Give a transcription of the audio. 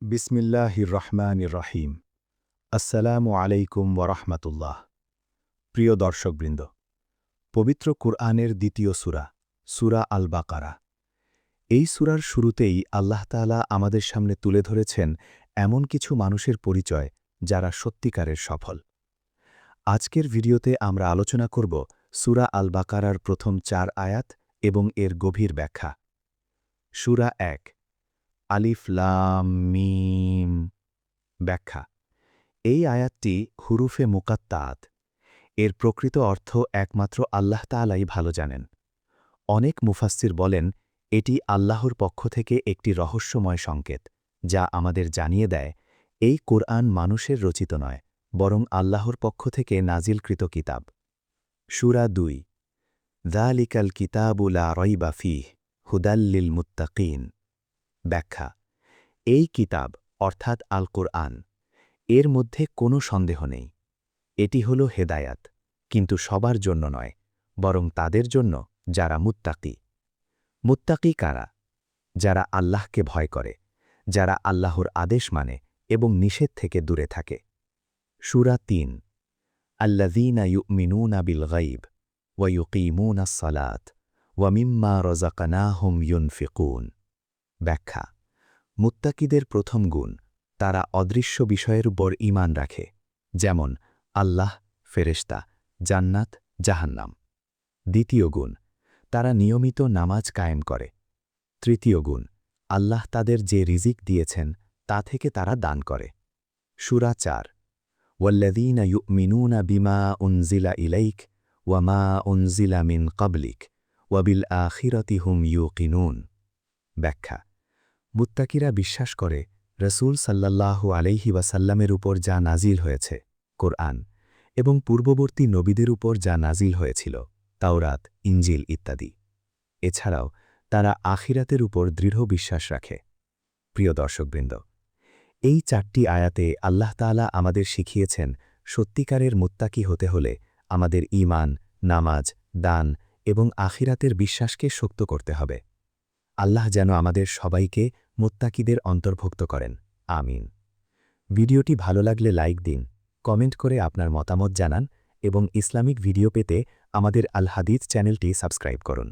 বিসমিল্লাহির রহমানির রহিম। আসসালামু আলাইকুম ওয়ারাহমাতুল্লাহ। প্রিয় দর্শকবৃন্দ, পবিত্র কুরআনের দ্বিতীয় সূরা, সূরা আল বাকারা। এই সূরার শুরুতেই আল্লাহ তাআলা আমাদের সামনে তুলে ধরেছেন এমন কিছু মানুষের পরিচয় যারা সত্যিকারের সফল। আজকের ভিডিওতে আমরা আলোচনা করব সূরা আল বাকারার প্রথম ৪ আয়াত এবং এর গভীর ব্যাখ্যা। সূরা ১, আলিফ লাম মিম। ব্যাখ্যা: এই আয়াতটি হুরুফে মুকাত্তাআত। এর প্রকৃত অর্থ একমাত্র আল্লাহ তাআলাই ভালো জানেন। অনেক মুফাসসির বলেন, এটি আল্লাহর পক্ষ থেকে একটি রহস্যময় সংকেত, যা আমাদের জানিয়ে দেয় এই কোরআন মানুষের রচিত নয়, বরং আল্লাহর পক্ষ থেকে নাজিলকৃত কিতাব। সূরা ২, যালিকাল কিতাবু লা রাইবা ফীহ হুদাল লিল মুত্তাকিন। ব্যাখ্যা: এই কিতাব অর্থাৎ আল কোরআন, এর মধ্যে কোনো সন্দেহ নেই। এটি হল হেদায়াত, কিন্তু সবার জন্য নয়, বরং তাদের জন্য যারা মুত্তাকি। মুত্তাকি কারা? যারা আল্লাহকে ভয় করে, যারা আল্লাহর আদেশ মানে এবং নিষেধ থেকে দূরে থাকে। সূরা ৩, আল্লাযীনা ইউমিনুনা বিল গায়ব ওয়া ইউকিমুনাস সালাত ওয়া মিম্মা রাযাকনাহুম ইউনফিকুন। ব্যাখ্যা: মুত্তাকিদের প্রথম গুণ, তারা অদৃশ্য বিষয়ের উপর ঈমান রাখে, যেমন আল্লাহ, ফেরেশতা, জান্নাত, জাহান্নাম। দ্বিতীয় গুণ, তারা নিয়মিত নামাজ কায়েম করে। তৃতীয় গুণ, আল্লাহ তাদের যে রিজিক দিয়েছেন তা থেকে তারা দান করে। সূরা ৪, ওয়াল্লাযীনা ইউমিনুনা বিমা উনজিলা ইলাইক ওয়া মা উনজিলা মিন ক্বাবলিক ওয়া বিল আখিরাতি হুম ইউকিনুন। ব্যাখ্যা: মুত্তাকিরা বিশ্বাস করে রাসূল সাল্লাল্লাহু আলাইহি ওয়াসাল্লামের উপর যা নাজিল হয়েছে, কোরআন, এবং পূর্ববর্তী নবীদের উপর যা নাজিল হয়েছিল, তাওরাত, ইনজিল ইত্যাদি। এছাড়াও তারা আখিরাতের উপর দৃঢ় বিশ্বাস রাখে। প্রিয় দর্শকবৃন্দ, এই ৪টি আয়াতে আল্লাহ তাআলা আমাদের শিখিয়েছেন সত্যিকারের মুত্তাকি হতে হলে আমাদের ঈমান, নামাজ, দান এবং আখিরাতের বিশ্বাসকে শক্ত করতে হবে। আল্লাহ যেন আমাদের সবাইকে মুত্তাকিদের অন্তর্ভুক্ত করেন। আমিন। ভিডিওটি ভালো লাগলে লাইক দিন, কমেন্ট করে আপনার মতামত জানান এবং ইসলামিক ভিডিও পেতে আমাদের আল হাদিস চ্যানেলটি সাবস্ক্রাইব করুন।